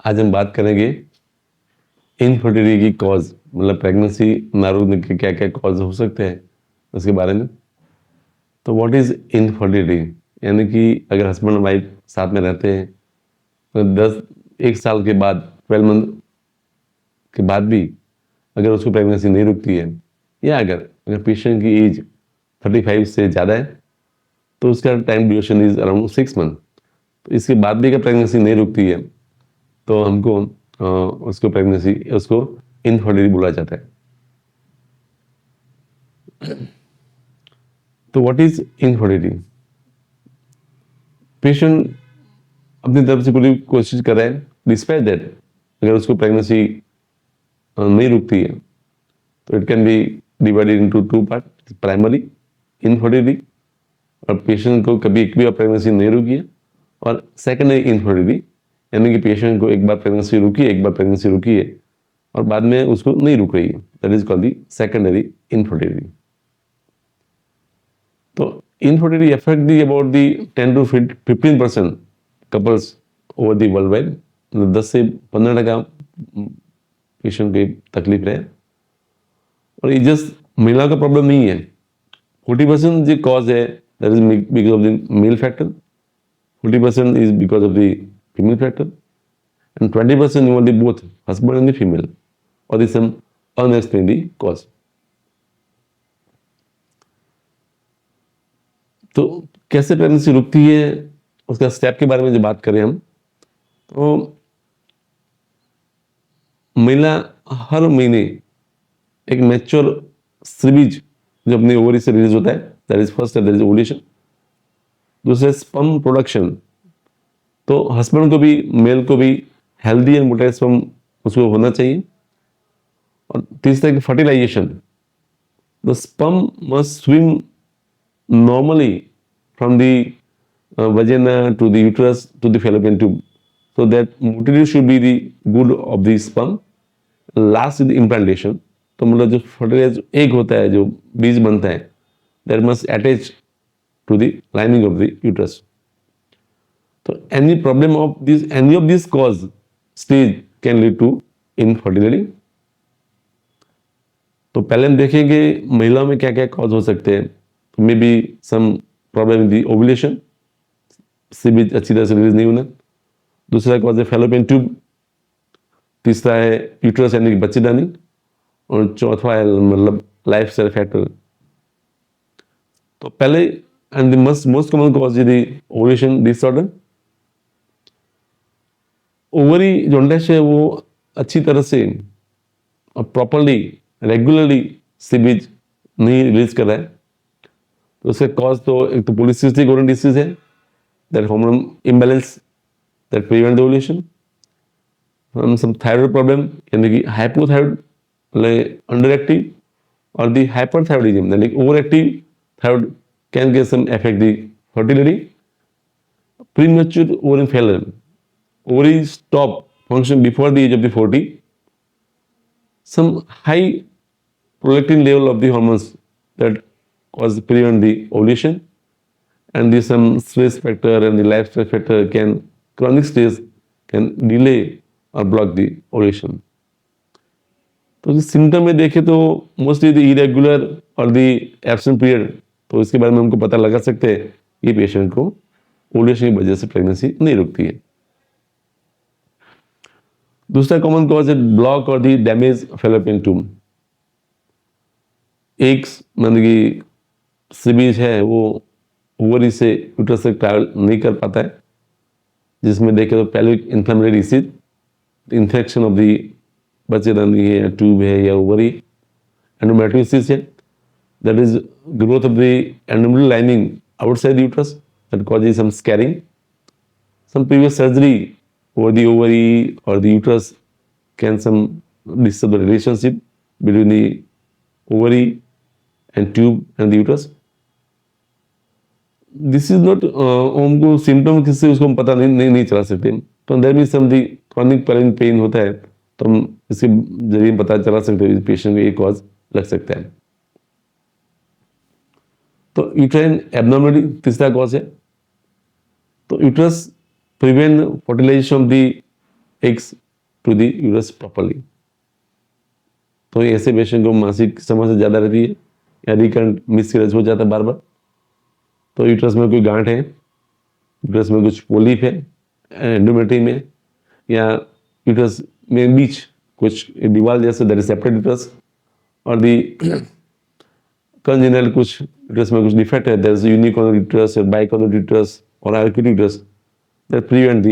आज हम बात करेंगे इनफर्टिलिटी की कॉज, मतलब प्रेगनेंसी ना रुकने के क्या क्या कॉज हो सकते हैं उसके बारे में। तो व्हाट इज इनफर्टिलिटी, यानी कि अगर हस्बैंड और वाइफ साथ में रहते हैं तो 1 साल के बाद 12 मंथ के बाद भी अगर उसको प्रेगनेंसी नहीं रुकती है, या अगर पेशेंट की एज 35 से ज़्यादा है तो उसका time duration is around 6 month. तो इसके बाद भी अगर प्रेगनेंसी नहीं रुकती है तो हमको उसको इनफर्टिलिटी बोला जाता है। तो व्हाट इज इनफर्टिलिटी? पेशेंट अपनी तरफ से पूरी कोशिश कर रहा है, डिस्पाइट दैट अगर उसको प्रेगनेंसी नहीं रुकती है तो it can be divided into 2 part, primary infertility और पेशेंट को कभी एक भी प्रेगनेंसी नहीं रुकी है, और सेकेंडरी इनफर्टिलिटी यानी कि पेशेंट को एक बार प्रेगनेंसी रुकी है और बाद में उसको नहीं रुक रही है, that is called the secondary infertility. तो infertility affect the about the 10 to 15% couples over the world wide, 10 से 15% पेशेंट की तकलीफ रहे। और ये जस्ट महिला का प्रॉब्लम नहीं है, 40% जो कॉज है that is because of the mail factor, 40% is because of the female factor, and 20% involve the both husband and the female, or the some unexplained cause. तो कैसे प्रेगनेंसी रुकती है उसका स्टेप के बारे में जो बात करें हम, तो महिला हर महीने एक मैच्योर सीबीज जो अपनी ओवरी से रिलीज होता है, that is first, that is ovulation. दूसरे स्पर्म प्रोडक्शन, तो हस्बैंड को भी मेल को भी हेल्दी एंड मोटाइल स्पर्म उसको होना चाहिए। और तीसरा fertilization, the sperm must swim normally from the vagina to the uterus to the fallopian tube, so that motility should be the good of the sperm. Last is the implantation, तो मतलब जो fertilize egg होता है, जो बीज बनता है, that must attach to the lining of the uterus. तो any problem of this, any of this cause stage can lead to infertility. तो पहले हम देखेंगे महिलाओं में क्या क्या कॉज हो सकते हैं। तो may be some problem in the ovulation, सीबीज अच्छी तरह से रिलीज नहीं होना। दूसरा कॉज है फैलोपियन ट्यूब। तीसरा है यूट्रस यानी कि बच्चेदानी। और चौथा है मतलब लाइफस्टाइल फैक्टर। तो पहले and the most common cause is the ovulation disorder. Ovary jaundice है वो अच्छी तरह से और प्रॉपरली रेगुलरली सीबीज नहीं रिलीज कर रहा है। तो उसका कॉज तो एक तो पॉलीसिस्टिक ओवरी डिसीज है, that hormone imbalance that prevent the ovulation, some thyroid problem यानी कि hypothyroid like underactive, or the hyperthyroidism यानी कि overactive thyroid can get some affect the fertility. Premature ovarian failure, ovaries stop function before the age of the 40. Some high prolactin level of the hormones that cause prevent the ovulation, and the some stress factor and the lifestyle factor can, chronic stress can delay or block the ovulation. तो symptom में देखें तो mostly the irregular और the absent period, तो इसके बारे में हमको पता लगा सकते हैं ये पेशेंट को ओव्यूलेशन की वजह से प्रेगनेंसी नहीं रुकती है। दूसरा कॉमन कॉज है ब्लॉक और the damage fallopian tube. Eggs मतलब कि सीबीज है वो ओवरी से यूट्रस तक ट्रैवल नहीं कर पाता है, जिसमें देखें तो pelvic inflammatory disease, infection of the बच्चेदानी है या ट्यूब है या ओवरी, एंडोमेट्रियोसिस है, that is growth of the endometrial lining outside uterus that causes some scarring, some previous surgery over the ovary और the uterus can some disturb the relationship between the ovary and tube and the uterus. This is not, हमको symptom किससे उसको हम पता नहीं चला सकते। तो there means some the chronic pain होता है, तो हम इसके जरिए पता चला सकते हैं पेशेंट को ये कॉज लग सकता है। तो यूट्राइन एब्नॉर्मलिटी तीसरा कॉज है। तो uterus prevent fertilization of the eggs to the uterus properly. तो ऐसे पेशेंट को मासिक समस्या ज़्यादा रहती है या रिकरेंट मिसकैरेज हो जाता है बार बार, तो यूट्रस में कोई गांठ है, यूट्रस में कुछ पोलिप है एंडोमेट्रियम में, या यूट्रस में बीच कुछ दीवार जैसे दैट इज सेपरेट यूट्रस, और दी कंजेनल कुछ यूट्रस में कुछ डिफेक्ट है, दैट इज यूनिकॉर्नर यूट्रस और बाइकॉर्नर यूट्रस और orchid uterus, that prevent the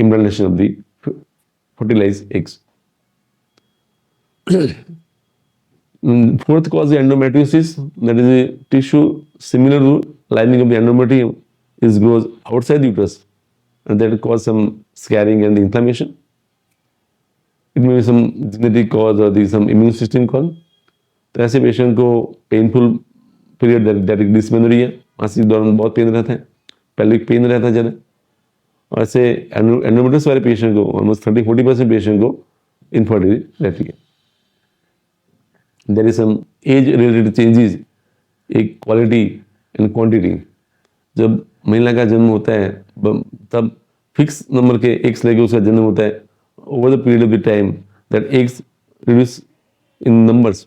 implantation of the fertilized eggs. Fourth cause is endometriosis, that is a tissue similar to lining of the endometrium is grows outside the uterus, and that cause some scarring and inflammation. It may be some genetic cause or the some immune system cause. तो ऐसे patient को painful period that dysmenorrhoea, मासिक दौरान बहुत pen रहता है, pelvic pain रहता है ज़्यादा, और ऐसे एंडोमेट्रियोसिस वाले पेशेंट को ऑलमोस्ट 30-40% पेशेंट को इनफर्टिलिटी रहती है. There is some age related changes, egg quality and quantity. जब महिला का जन्म होता है तब फिक्स नंबर के एग्स लेके उसका जन्म होता है. Over the period of the time that eggs reduce in numbers.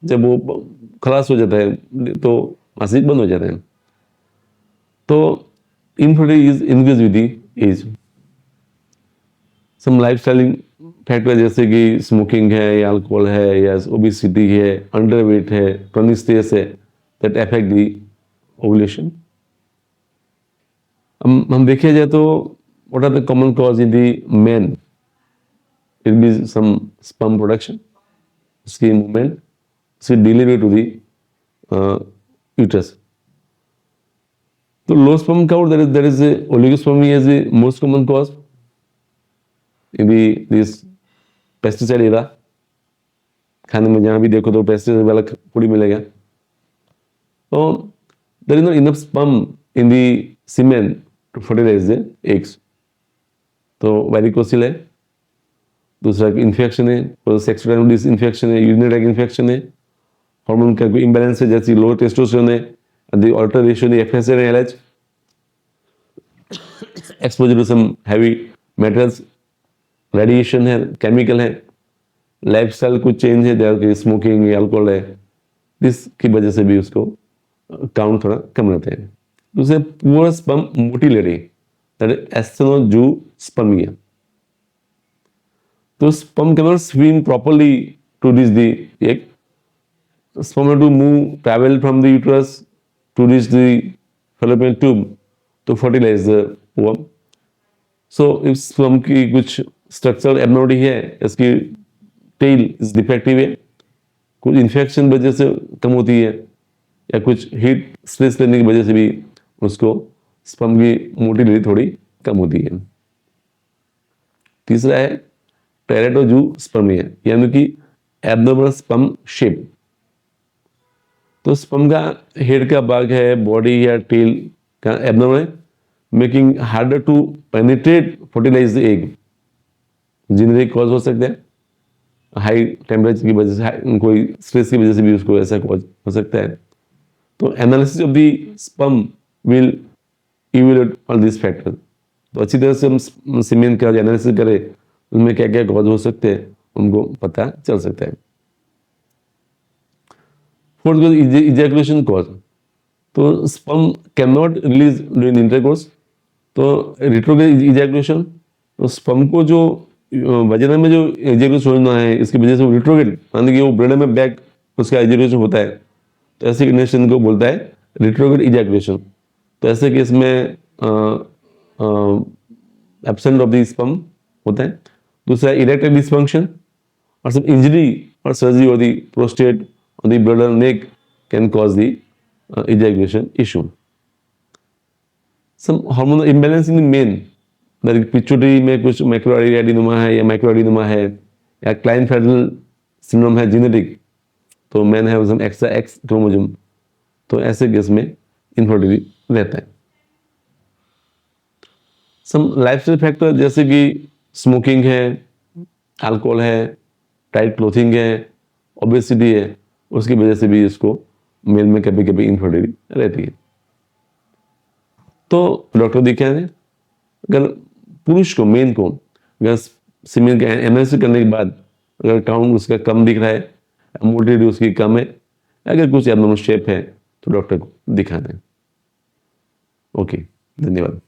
जब वो खलास हो जाता है तो मासिक बंद हो जाता है. तो infertility is increased with the age. Some lifestyle factor जैसे कि स्मोकिंग है या अल्कोहल है या ओबेसिटी है, अंडरवेट है, क्रॉनिक स्ट्रेस है, दैट अफेक्ट दी ओवुलेशन. हम देखिए जाए तो what are the common cause in the man? It be some sperm production, उसकी मूवमेंट से डिलीवरी टू दी यूट्रस. तो low sperm count, there is a oligospermia as the most common cause in this pesticide era. खाने में जहाँ भी देखो तो pesticide वाला फूड मिलेगा. तो there is not enough sperm in the semen to fertilize the eggs. तो वेरिकोसिल है, दूसरा इन्फेक्शन है, और सेक्सुअल इन्फेक्शन है, यूरिनरी ट्रैक्ट इन्फेक्शन है, हार्मोन का कोई इम्बैलेंस है जैसे लो टेस्टोस्टेरोन है, the alteration in FSH and LH, exposure to some heavy metals, radiation है, chemical है, lifestyle कुछ change है जैसे स्मोकिंग या अल्कोहल है, इसकी वजह से भी उसको काउंट थोड़ा कम रहते हैं. दूसरे poor sperm motility, that is asthenospermia. तो sperm cannot swim properly to reach the egg. Sperm have to move, travel from the uterus to reach the fallopian tube to fertilize the worm. So if sperm की कुछ structural abnormality है, इसकी tail is defective है, कुछ infection वजह से कम होती है, या कुछ heat stress लेने की वजह से भी उसको sperm की motility थोड़ी कम होती है. तीसरा है teratogenic, यानी कि abnormal sperm shape. तो स्पर्म का हेड का भाग है, बॉडी या टेल का एब्नॉर्मल है, making harder to penetrate fertilize the egg. Genetic cause हो सकता है, हाई टेम्परेचर की वजह से, कोई स्ट्रेस की वजह से भी उसको ऐसा कॉज हो सकता है. तो analysis of the sperm will evaluate all this factor. तो अच्छी तरह से हम सीमेन का एनालिसिस करें, उसमें क्या क्या कॉज हो सकते हैं उनको पता चल सकता है. Fourth cause is ejaculation cause. तो sperm cannot release during intercourse. तो retrograde ejaculation, तो sperm को जो वजाइना में जो ejaculation होना है, इसकी वजह से वो retrograde, यानी कि वो ब्लैडर में बैक उसका ejaculation होता है, तो ऐसे कंडीशन को बोलता है retrograde ejaculation. तो ऐसे केस में absent of the sperm होता है. दूसरा erectile dysfunction, और some injury or surgery or the prostate or the bladder neck can cause the ejaculation issue. Some hormonal imbalance in the men, like pituitary में कुछ मैक्रोआर्टरी adenoma है या माइक्रोआर्टरीनोमा है, या क्लाइनफेल्टर सिंड्रोम है जेनेटिक, तो मैन है सम एक्स्ट्रा एक्स क्रोमोसोम, तो ऐसे केस में इनफर्टिलिटी रहता है. सम लाइफस्टाइल फैक्टर जैसे कि स्मोकिंग है, अल्कोहल है, टाइट क्लोथिंग है, ओबेसिटी है, उसकी वजह से भी इसको मेल में कभी कभी इनफर्टिलिटी रहती है. तो डॉक्टर दिखाने, अगर पुरुष को, मेन को, अगर सीमेन का एनालिसिस करने के बाद अगर काउंट उसका कम दिख रहा है, मोटिलिटी उसकी कम है, अगर कुछ एबनॉर्मल शेप है तो डॉक्टर को दिखा दें। ओके, धन्यवाद।